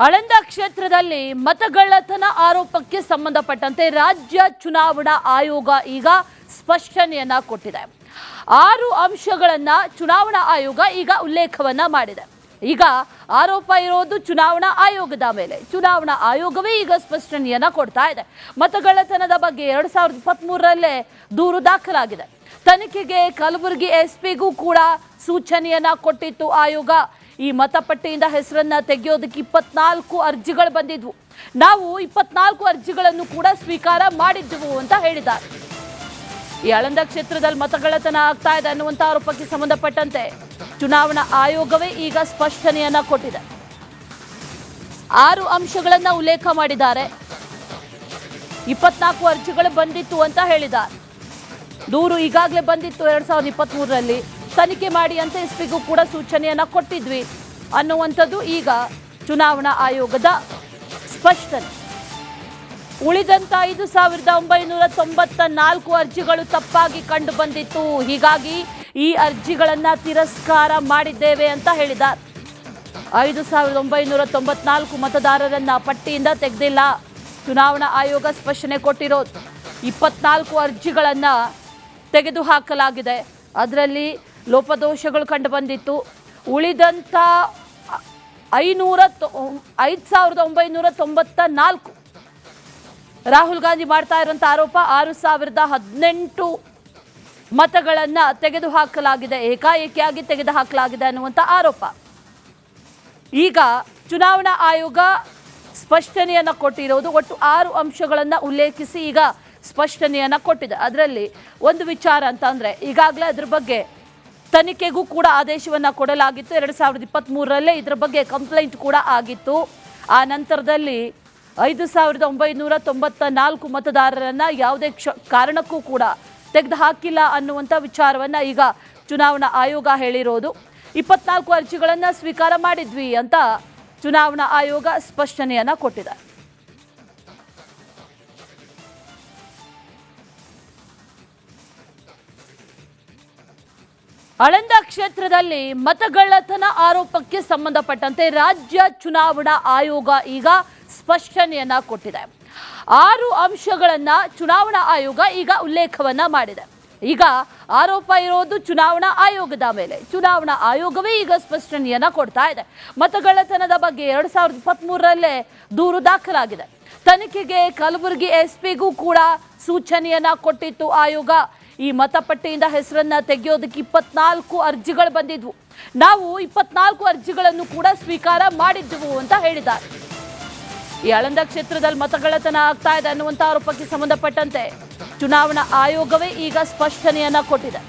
ಆಳಂದ ಕ್ಷೇತ್ರದಲ್ಲಿ ಮತಗಳ್ಳತನ ಆರೋಪಕ್ಕೆ ಸಂಬಂಧಪಟ್ಟಂತೆ ರಾಜ್ಯ ಚುನಾವಣಾ ಆಯೋಗ ಈಗ ಸ್ಪಷ್ಟನೆಯನ್ನ ಕೊಟ್ಟಿದೆ. 6 ಅಂಶಗಳನ್ನ ಚುನಾವಣಾ ಆಯೋಗ ಈಗ ಉಲ್ಲೇಖವನ್ನ ಮಾಡಿದೆ. ಈಗ ಆರೋಪ ಇರೋದು ಚುನಾವಣಾ ಆಯೋಗದ ಮೇಲೆ. ಚುನಾವಣಾ ಆಯೋಗವೇ ಈಗ ಸ್ಪಷ್ಟನೆಯನ್ನ ಕೊಡ್ತಾ ಇದೆ. ಮತಗಳ್ಳತನದ ಬಗ್ಗೆ 2023ರಲ್ಲೇ ದೂರು ದಾಖಲಾಗಿದೆ. ತನಿಖೆಗೆ ಕಲಬುರಗಿ ಎಸ್ಪಿಗೂ ಕೂಡ ಸೂಚನೆಯನ್ನ ಕೊಟ್ಟಿತ್ತು ಆಯೋಗ. ಈ ಮತಪಟ್ಟಿಯಿಂದ ಹೆಸರನ್ನ ತೆಗೆಯೋದಕ್ಕೆ 24 ಅರ್ಜಿಗಳು ಬಂದಿದ್ವು. ನಾವು 24 ಅರ್ಜಿಗಳನ್ನು ಕೂಡ ಸ್ವೀಕಾರ ಮಾಡಿದ್ದೆವು ಅಂತ ಹೇಳಿದ್ದಾರೆ. ಈ ಆಳಂದ ಕ್ಷೇತ್ರದಲ್ಲಿ ಮತಗಳ್ಳತನ ಆಗ್ತಾ ಇದೆ ಅನ್ನುವಂಥ ಆರೋಪಕ್ಕೆ ಸಂಬಂಧಪಟ್ಟಂತೆ ಚುನಾವಣಾ ಆಯೋಗವೇ ಈಗ ಸ್ಪಷ್ಟನೆಯನ್ನ ಕೊಟ್ಟಿದೆ. 6 ಅಂಶಗಳನ್ನ ಉಲ್ಲೇಖ ಮಾಡಿದ್ದಾರೆ. 24 ಅರ್ಜಿಗಳು ಬಂದಿತ್ತು ಅಂತ ಹೇಳಿದ್ದಾರೆ. ದೂರು ಈಗಾಗಲೇ ಬಂದಿತ್ತು 2023ರಲ್ಲಿ. ತನಿಖೆ ಮಾಡಿ ಅಂತ ಎಸ್ಪಿಗೂ ಕೂಡ ಸೂಚನೆಯನ್ನ ಕೊಟ್ಟಿದ್ವಿ ಅನ್ನುವಂಥದ್ದು ಈಗ ಚುನಾವಣಾ ಆಯೋಗದ ಸ್ಪಷ್ಟನೆ. ಉಳಿದಂತ 5994 ಅರ್ಜಿಗಳು ತಪ್ಪಾಗಿ ಕಂಡು ಬಂದಿತ್ತು. ಹೀಗಾಗಿ ಈ ಅರ್ಜಿಗಳನ್ನ ತಿರಸ್ಕಾರ ಮಾಡಿದ್ದೇವೆ ಅಂತ ಹೇಳಿದ್ದಾರೆ. 5994 ಮತದಾರರನ್ನ ಪಟ್ಟಿಯಿಂದ ತೆಗೆದಿಲ್ಲ. ಚುನಾವಣಾ ಆಯೋಗ ಸ್ಪಷ್ಟನೆ ಕೊಟ್ಟಿರೋದು 24 ಅರ್ಜಿಗಳನ್ನ ತೆಗೆದುಹಾಕಲಾಗಿದೆ. ಅದರಲ್ಲಿ ಲೋಪದೋಷಗಳು ಕಂಡು ಬಂದಿತ್ತು. ಉಳಿದಂಥ 5994 ರಾಹುಲ್ ಗಾಂಧಿ ಮಾಡ್ತಾ ಇರುವಂಥ ಆರೋಪ 6018 ಮತಗಳನ್ನು ತೆಗೆದುಹಾಕಲಾಗಿದೆ, ಏಕಾಏಕಿಯಾಗಿ ತೆಗೆದುಹಾಕಲಾಗಿದೆ ಅನ್ನುವಂಥ ಆರೋಪ. ಈಗ ಚುನಾವಣಾ ಆಯೋಗ ಸ್ಪಷ್ಟನೆಯನ್ನು ಕೊಟ್ಟಿರೋದು ಒಟ್ಟು 6 ಅಂಶಗಳನ್ನು ಉಲ್ಲೇಖಿಸಿ ಈಗ ಸ್ಪಷ್ಟನೆಯನ್ನು ಕೊಟ್ಟಿದೆ. ಅದರಲ್ಲಿ ಒಂದು ವಿಚಾರ ಅಂತ ಅಂದರೆ ಈಗಾಗಲೇ ಅದ್ರ ಬಗ್ಗೆ ತನಿಖೆಗೂ ಕೂಡ ಆದೇಶವನ್ನು ಕೊಡಲಾಗಿತ್ತು. 2023ರಲ್ಲೇ ಇದರ ಬಗ್ಗೆ ಕಂಪ್ಲೇಂಟ್ ಕೂಡ ಆಗಿತ್ತು. ಆ ನಂತರದಲ್ಲಿ 5994 ಮತದಾರರನ್ನು ಯಾವುದೇ ಕಾರಣಕ್ಕೂ ಕೂಡ ತೆಗೆದುಹಾಕಿಲ್ಲ ಅನ್ನುವಂಥ ವಿಚಾರವನ್ನು ಈಗ ಚುನಾವಣಾ ಆಯೋಗ ಹೇಳಿರೋದು. 24 ಅರ್ಜಿಗಳನ್ನು ಸ್ವೀಕಾರ ಮಾಡಿದ್ವಿ ಅಂತ ಚುನಾವಣಾ ಆಯೋಗ ಸ್ಪಷ್ಟನೆಯನ್ನು ಕೊಟ್ಟಿದೆ. ಆಳಂದ ಕ್ಷೇತ್ರದಲ್ಲಿ ಮತಗಳ್ಳತನ ಆರೋಪಕ್ಕೆ ಸಂಬಂಧಪಟ್ಟಂತೆ ರಾಜ್ಯ ಚುನಾವಣಾ ಆಯೋಗ ಈಗ ಸ್ಪಷ್ಟನೆಯನ್ನ ಕೊಟ್ಟಿದೆ. 6 ಅಂಶಗಳನ್ನ ಚುನಾವಣಾ ಆಯೋಗ ಈಗ ಉಲ್ಲೇಖವನ್ನ ಮಾಡಿದೆ. ಈಗ ಆರೋಪ ಇರೋದು ಚುನಾವಣಾ ಆಯೋಗದ ಮೇಲೆ. ಚುನಾವಣಾ ಆಯೋಗವೇ ಈಗ ಸ್ಪಷ್ಟನೆಯನ್ನ ಕೊಡ್ತಾ ಇದೆ. ಮತಗಳ್ಳತನದ ಬಗ್ಗೆ 2023ರಲ್ಲೇ ದೂರು ದಾಖಲಾಗಿದೆ. ತನಿಖೆಗೆ ಕಲಬುರಗಿ ಎಸ್ಪಿಗೂ ಕೂಡ ಸೂಚನೆಯನ್ನ ಕೊಟ್ಟಿತ್ತು ಆಯೋಗ. ಈ ಮತಪಟ್ಟಿಯಿಂದ ಹೆಸರನ್ನ ತೆಗೆಯೋದಕ್ಕೆ 24 ಅರ್ಜಿಗಳು ಬಂದಿದ್ವು. ನಾವು 24 ಅರ್ಜಿಗಳನ್ನು ಕೂಡ ಸ್ವೀಕಾರ ಮಾಡಿದ್ದೆವು ಅಂತ ಹೇಳಿದ್ದಾರೆ. ಈ ಆಳಂದ ಕ್ಷೇತ್ರದಲ್ಲಿ ಮತಗಳ್ಳತನ ಆಗ್ತಾ ಇದೆ ಅನ್ನುವಂಥ ಆರೋಪಕ್ಕೆ ಸಂಬಂಧಪಟ್ಟಂತೆ ಚುನಾವಣಾ ಆಯೋಗವೇ ಈಗ ಸ್ಪಷ್ಟನೆಯನ್ನ ಕೊಟ್ಟಿದೆ.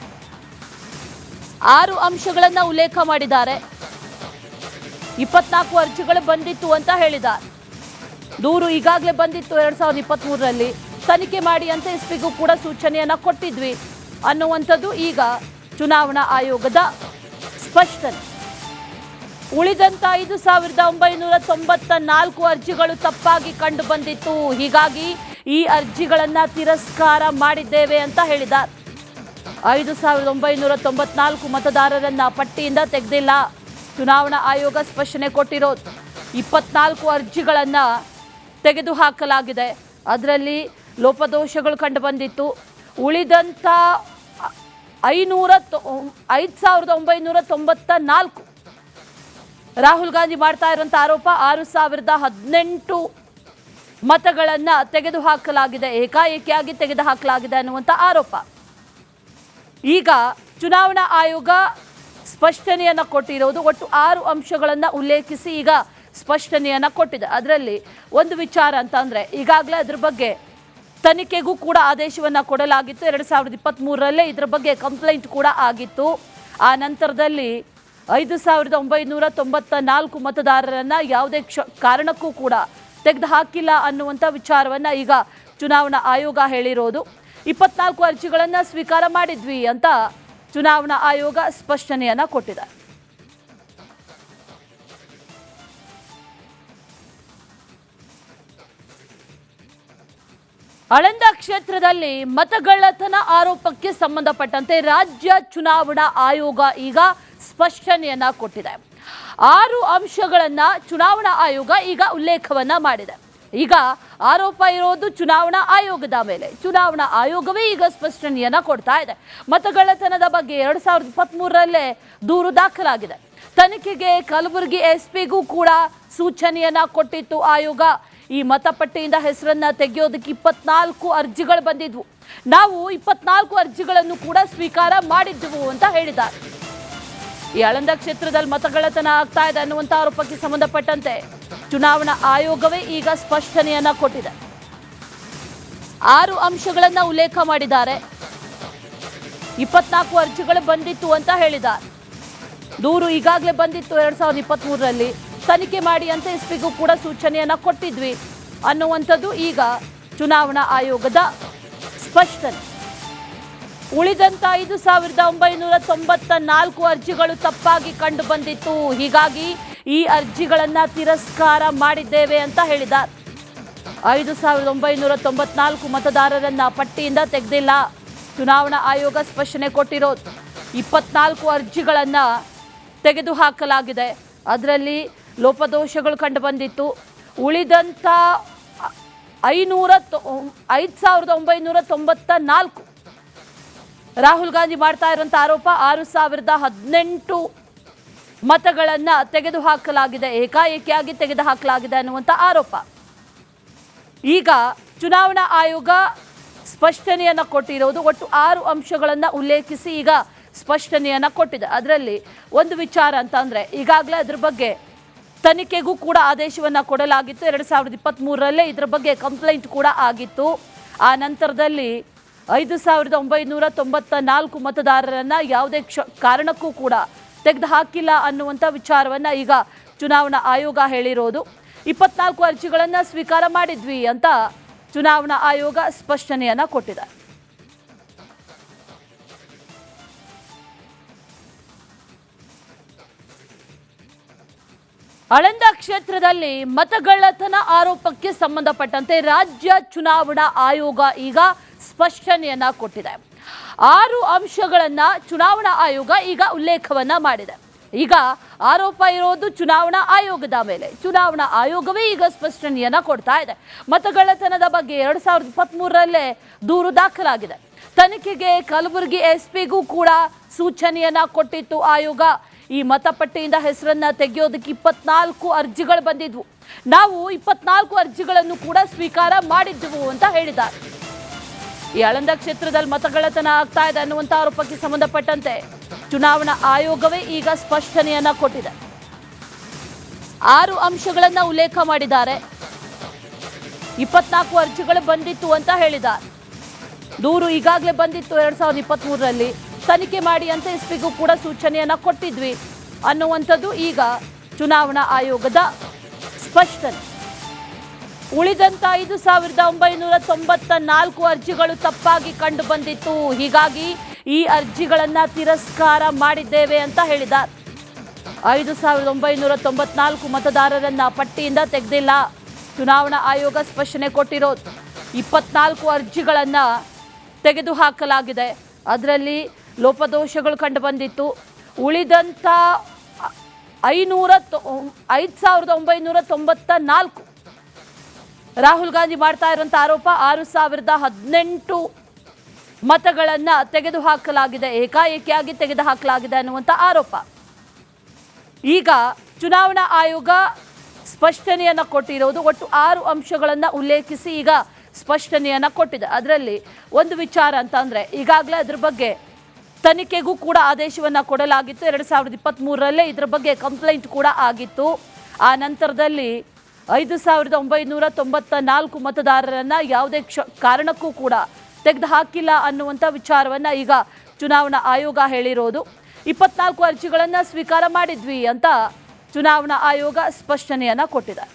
6 ಅಂಶಗಳನ್ನ ಉಲ್ಲೇಖ ಮಾಡಿದ್ದಾರೆ. 24 ಅರ್ಜಿಗಳು ಬಂದಿತ್ತು ಅಂತ ಹೇಳಿದ್ದಾರೆ. ದೂರು ಈಗಾಗಲೇ ಬಂದಿತ್ತು 2023ರಲ್ಲಿ. ತನಿಖೆ ಮಾಡಿ ಅಂತ ಎಸ್ಪಿಗೂ ಕೂಡ ಸೂಚನೆಯನ್ನ ಕೊಟ್ಟಿದ್ವಿ ಅನ್ನುವಂಥದ್ದು ಈಗ ಚುನಾವಣಾ ಆಯೋಗದ ಸ್ಪಷ್ಟನೆ. ಉಳಿದಂತ 5994 ಅರ್ಜಿಗಳು ತಪ್ಪಾಗಿ ಕಂಡು ಬಂದಿತ್ತು. ಹೀಗಾಗಿ ಈ ಅರ್ಜಿಗಳನ್ನ ತಿರಸ್ಕಾರ ಮಾಡಿದ್ದೇವೆ ಅಂತ ಹೇಳಿದ್ದಾರೆ. 5994 ಮತದಾರರನ್ನ ಪಟ್ಟಿಯಿಂದ ತೆಗೆದಿಲ್ಲ. ಚುನಾವಣಾ ಆಯೋಗ ಸ್ಪಷ್ಟನೆ ಕೊಟ್ಟಿರೋದು 24 ಅರ್ಜಿಗಳನ್ನ ತೆಗೆದುಹಾಕಲಾಗಿದೆ. ಅದರಲ್ಲಿ ಲೋಪದೋಷಗಳು ಕಂಡು ಬಂದಿತ್ತು. ಉಳಿದಂಥ 5994 ರಾಹುಲ್ ಗಾಂಧಿ ಮಾಡ್ತಾ ಇರುವಂಥ ಆರೋಪ 6018 ಮತಗಳನ್ನು ತೆಗೆದುಹಾಕಲಾಗಿದೆ, ಏಕಾಏಕಿಯಾಗಿ ತೆಗೆದುಹಾಕಲಾಗಿದೆ ಅನ್ನುವಂಥ ಆರೋಪ. ಈಗ ಚುನಾವಣಾ ಆಯೋಗ ಸ್ಪಷ್ಟನೆಯನ್ನು ಕೊಟ್ಟಿರೋದು ಒಟ್ಟು 6 ಅಂಶಗಳನ್ನು ಉಲ್ಲೇಖಿಸಿ ಈಗ ಸ್ಪಷ್ಟನೆಯನ್ನು ಕೊಟ್ಟಿದೆ. ಅದರಲ್ಲಿ ಒಂದು ವಿಚಾರ ಅಂತ ಅಂದರೆ ಈಗಾಗಲೇ ಅದ್ರ ಬಗ್ಗೆ ತನಿಖೆಗೂ ಕೂಡ ಆದೇಶವನ್ನು ಕೊಡಲಾಗಿತ್ತು. 2023ರಲ್ಲೇ ಇದರ ಬಗ್ಗೆ ಕಂಪ್ಲೇಂಟ್ ಕೂಡ ಆಗಿತ್ತು. ಆ ನಂತರದಲ್ಲಿ 5994 ಮತದಾರರನ್ನು ಯಾವುದೇ ಕಾರಣಕ್ಕೂ ಕೂಡ ತೆಗೆದುಹಾಕಿಲ್ಲ ಅನ್ನುವಂಥ ವಿಚಾರವನ್ನು ಈಗ ಚುನಾವಣಾ ಆಯೋಗ ಹೇಳಿರೋದು. 24 ಅರ್ಜಿಗಳನ್ನು ಸ್ವೀಕಾರ ಮಾಡಿದ್ವಿ ಅಂತ ಚುನಾವಣಾ ಆಯೋಗ ಸ್ಪಷ್ಟನೆಯನ್ನು ಕೊಟ್ಟಿದೆ. ಆಳಂದ ಕ್ಷೇತ್ರದಲ್ಲಿ ಮತಗಳ್ಳತನ ಆರೋಪಕ್ಕೆ ಸಂಬಂಧಪಟ್ಟಂತೆ ರಾಜ್ಯ ಚುನಾವಣಾ ಆಯೋಗ ಈಗ ಸ್ಪಷ್ಟನೆಯನ್ನ ಕೊಟ್ಟಿದೆ. 6 ಅಂಶಗಳನ್ನ ಚುನಾವಣಾ ಆಯೋಗ ಈಗ ಉಲ್ಲೇಖವನ್ನ ಮಾಡಿದೆ. ಈಗ ಆರೋಪ ಇರೋದು ಚುನಾವಣಾ ಆಯೋಗದ ಮೇಲೆ. ಚುನಾವಣಾ ಆಯೋಗವೇ ಈಗ ಸ್ಪಷ್ಟನೆಯನ್ನ ಕೊಡ್ತಾ ಇದೆ. ಮತಗಳ್ಳತನದ ಬಗ್ಗೆ 2023ರಲ್ಲೇ ದೂರು ದಾಖಲಾಗಿದೆ. ತನಿಖೆಗೆ ಕಲಬುರಗಿ ಎಸ್ಪಿಗೂ ಕೂಡ ಸೂಚನೆಯನ್ನ ಕೊಟ್ಟಿತ್ತು ಆಯೋಗ. ಈ ಮತಪಟ್ಟಿಯಿಂದ ಹೆಸರನ್ನ ತೆಗೆಯೋದಕ್ಕೆ 24 ಅರ್ಜಿಗಳು ಬಂದಿದ್ವು. ನಾವು 24 ಅರ್ಜಿಗಳನ್ನು ಕೂಡ ಸ್ವೀಕಾರ ಮಾಡಿದ್ದೆವು ಅಂತ ಹೇಳಿದ್ದಾರೆ. ಈ ಆಳಂದ ಕ್ಷೇತ್ರದಲ್ಲಿ ಮತಗಳ್ಳತನ ಆಗ್ತಾ ಇದೆ ಅನ್ನುವಂಥ ಆರೋಪಕ್ಕೆ ಸಂಬಂಧಪಟ್ಟಂತೆ ಚುನಾವಣಾ ಆಯೋಗವೇ ಈಗ ಸ್ಪಷ್ಟನೆಯನ್ನ ಕೊಟ್ಟಿದೆ. 6 ಅಂಶಗಳನ್ನ ಉಲ್ಲೇಖ ಮಾಡಿದ್ದಾರೆ. 24 ಅರ್ಜಿಗಳು ಬಂದಿತ್ತು ಅಂತ ಹೇಳಿದ್ದಾರೆ. ದೂರು ಈಗಾಗಲೇ ಬಂದಿತ್ತು 2023ರಲ್ಲಿ. ತನಿಖೆ ಮಾಡಿ ಅಂತ ಎಸ್ಪಿಗೂ ಕೂಡ ಸೂಚನೆಯನ್ನ ಕೊಟ್ಟಿದ್ವಿ ಅನ್ನುವಂಥದ್ದು ಈಗ ಚುನಾವಣಾ ಆಯೋಗದ ಸ್ಪಷ್ಟನೆ. ಉಳಿದಂತ 5,994 ಅರ್ಜಿಗಳು ತಪ್ಪಾಗಿ ಕಂಡು ಬಂದಿತ್ತು. ಹೀಗಾಗಿ ಈ ಅರ್ಜಿಗಳನ್ನ ತಿರಸ್ಕಾರ ಮಾಡಿದ್ದೇವೆ ಅಂತ ಹೇಳಿದ್ದಾರೆ. 5,994 ಮತದಾರರನ್ನ ಪಟ್ಟಿಯಿಂದ ತೆಗೆದಿಲ್ಲ. ಚುನಾವಣಾ ಆಯೋಗ ಸ್ಪಷ್ಟನೆ ಕೊಟ್ಟಿರೋದು 24 ಅರ್ಜಿಗಳನ್ನ ತೆಗೆದುಹಾಕಲಾಗಿದೆ. ಅದರಲ್ಲಿ ಲೋಪದೋಷಗಳು ಕಂಡು ಬಂದಿತ್ತು. ಉಳಿದಂತ 5,994 ರಾಹುಲ್ ಗಾಂಧಿ ಮಾಡ್ತಾ ಇರುವಂಥ ಆರೋಪ 6,018 ಮತಗಳನ್ನ ತೆಗೆದುಹಾಕಲಾಗಿದೆ, ಏಕಾಏಕಿಯಾಗಿ ತೆಗೆದುಹಾಕಲಾಗಿದೆ ಅನ್ನುವಂಥ ಆರೋಪ. ಈಗ ಚುನಾವಣಾ ಆಯೋಗ ಸ್ಪಷ್ಟನೆಯನ್ನ ಕೊಟ್ಟಿರೋದು ಒಟ್ಟು 6 ಅಂಶಗಳನ್ನ ಉಲ್ಲೇಖಿಸಿ ಈಗ ಸ್ಪಷ್ಟನೆಯನ್ನ ಕೊಟ್ಟಿದೆ. ಅದರಲ್ಲಿ ಒಂದು ವಿಚಾರ ಅಂತ ಅಂದ್ರೆ ಈಗಾಗಲೇ ಅದ್ರ ಬಗ್ಗೆ ತನಿಖೆಗೂ ಕೂಡ ಆದೇಶವನ್ನ ಕೊಡಲಾಗಿತ್ತು. 2023ರಲ್ಲೇ ಇದ್ರ ಬಗ್ಗೆ ಕಂಪ್ಲೇಂಟ್ ಕೂಡ ಆಗಿತ್ತು. ಆ ನಂತರದಲ್ಲಿ 5,994 ಮತದಾರರನ್ನ ಯಾವುದೇ ಕಾರಣಕ್ಕೂ ಕೂಡ ತೆಗೆದುಹಾಕಿಲ್ಲ ಅನ್ನುವಂಥ ವಿಚಾರವನ್ನ ಈಗ ಚುನಾವಣಾ ಆಯೋಗ ಹೇಳಿರೋದು. 24 ಅರ್ಜಿಗಳನ್ನ ಸ್ವೀಕಾರ ಮಾಡಿದ್ವಿ ಅಂತ ಚುನಾವಣಾ ಆಯೋಗ ಸ್ಪಷ್ಟನೆಯನ್ನ ಕೊಟ್ಟಿದೆ. ಆಳಂದ ಕ್ಷೇತ್ರದಲ್ಲಿ ಮತಗಳ್ಳತನ ಆರೋಪಕ್ಕೆ ಸಂಬಂಧಪಟ್ಟಂತೆ ರಾಜ್ಯ ಚುನಾವಣಾ ಆಯೋಗ ಈಗ ಸ್ಪಷ್ಟನೆಯನ್ನ ಕೊಟ್ಟಿದೆ. 6 ಅಂಶಗಳನ್ನ ಚುನಾವಣಾ ಆಯೋಗ ಈಗ ಉಲ್ಲೇಖವನ್ನ ಮಾಡಿದೆ. ಈಗ ಆರೋಪ ಇರೋದು ಚುನಾವಣಾ ಆಯೋಗದ ಮೇಲೆ. ಚುನಾವಣಾ ಆಯೋಗವೇ ಈಗ ಸ್ಪಷ್ಟನೆಯನ್ನ ಕೊಡ್ತಾ ಇದೆ. ಮತಗಳ್ಳತನದ ಬಗ್ಗೆ 2023ರಲ್ಲೇ ದೂರು ದಾಖಲಾಗಿದೆ. ತನಿಖೆಗೆ ಕಲಬುರಗಿ ಎಸ್ಪಿಗೂ ಕೂಡ ಸೂಚನೆಯನ್ನ ಕೊಟ್ಟಿತ್ತು ಆಯೋಗ. ಈ ಮತಪಟ್ಟಿಯಿಂದ ಹೆಸರನ್ನ ತೆಗೆಯೋದಕ್ಕೆ 24 ಅರ್ಜಿಗಳು ಬಂದಿದ್ವು. ನಾವು 24 ಅರ್ಜಿಗಳನ್ನು ಕೂಡ ಸ್ವೀಕಾರ ಮಾಡಿದ್ದೆವು ಅಂತ ಹೇಳಿದ್ದಾರೆ. ಈ ಆಳಂದ ಕ್ಷೇತ್ರದಲ್ಲಿ ಮತಗಳ್ಳತನ ಆಗ್ತಾ ಇದೆ ಅನ್ನುವಂಥ ಆರೋಪಕ್ಕೆ ಸಂಬಂಧಪಟ್ಟಂತೆ ಚುನಾವಣಾ ಆಯೋಗವೇ ಈಗ ಸ್ಪಷ್ಟನೆಯನ್ನ ಕೊಟ್ಟಿದೆ. 6 ಅಂಶಗಳನ್ನ ಉಲ್ಲೇಖ ಮಾಡಿದ್ದಾರೆ. 24 ಅರ್ಜಿಗಳು ಬಂದಿತ್ತು ಅಂತ ಹೇಳಿದ್ದಾರೆ. ದೂರು ಈಗಾಗಲೇ ಬಂದಿತ್ತು 2023ರಲ್ಲಿ. ತನಿಖೆ ಮಾಡಿ ಅಂತ ಎಸ್ಪಿಗೂ ಕೂಡ ಸೂಚನೆಯನ್ನ ಕೊಟ್ಟಿದ್ವಿ ಅನ್ನುವಂಥದ್ದು ಈಗ ಚುನಾವಣಾ ಆಯೋಗದ ಸ್ಪಷ್ಟನೆ. ಉಳಿದಂತ 5,994 ಅರ್ಜಿಗಳು ತಪ್ಪಾಗಿ ಕಂಡು ಬಂದಿತ್ತು. ಹೀಗಾಗಿ ಈ ಅರ್ಜಿಗಳನ್ನ ತಿರಸ್ಕಾರ ಮಾಡಿದ್ದೇವೆ ಅಂತ ಹೇಳಿದ್ದಾರೆ. 5,994 ಮತದಾರರನ್ನ ಪಟ್ಟಿಯಿಂದ ತೆಗೆದಿಲ್ಲ. ಚುನಾವಣಾ ಆಯೋಗ ಸ್ಪಷ್ಟನೆ ಕೊಟ್ಟಿರೋದು 24 ಅರ್ಜಿಗಳನ್ನ ತೆಗೆದುಹಾಕಲಾಗಿದೆ. ಅದರಲ್ಲಿ ಲೋಪದೋಷಗಳು ಕಂಡು ಬಂದಿತ್ತು. ಉಳಿದಂತ 5,994 ರಾಹುಲ್ ಗಾಂಧಿ ಮಾಡ್ತಾ ಇರುವಂಥ ಆರೋಪ 6,018 ಮತಗಳನ್ನ ತೆಗೆದುಹಾಕಲಾಗಿದೆ, ಏಕಾಏಕಿಯಾಗಿ ತೆಗೆದುಹಾಕಲಾಗಿದೆ ಅನ್ನುವಂಥ ಆರೋಪ. ಈಗ ಚುನಾವಣಾ ಆಯೋಗ ಸ್ಪಷ್ಟನೆಯನ್ನ ಕೊಟ್ಟಿರೋದು ಒಟ್ಟು 6 ಅಂಶಗಳನ್ನ ಉಲ್ಲೇಖಿಸಿ ಈಗ ಸ್ಪಷ್ಟನೆಯನ್ನ ಕೊಟ್ಟಿದೆ. ಅದರಲ್ಲಿ ಒಂದು ವಿಚಾರ ಅಂತ ಅಂದ್ರೆ ಈಗಾಗಲೇ ಅದ್ರ ಬಗ್ಗೆ ತನಿಖೆಗೂ ಕೂಡ ಆದೇಶವನ್ನ ಕೊಡಲಾಗಿತ್ತು. 2023ರಲ್ಲೇ ಇದ್ರ ಬಗ್ಗೆ ಕಂಪ್ಲೇಂಟ್ ಕೂಡ ಆಗಿತ್ತು. ಆ ನಂತರದಲ್ಲಿ 5,994 ಮತದಾರರನ್ನ ಯಾವುದೇ ಕಾರಣಕ್ಕೂ ಕೂಡ ತೆಗೆದುಹಾಕಿಲ್ಲ ಅನ್ನುವಂಥ ವಿಚಾರವನ್ನ ಈಗ ಚುನಾವಣಾ ಆಯೋಗ ಹೇಳಿರೋದು. 24 ಅರ್ಜಿಗಳನ್ನ ಸ್ವೀಕಾರ ಮಾಡಿದ್ವಿ ಅಂತ ಚುನಾವಣಾ ಆಯೋಗ ಸ್ಪಷ್ಟನೆಯನ್ನ ಕೊಟ್ಟಿದೆ.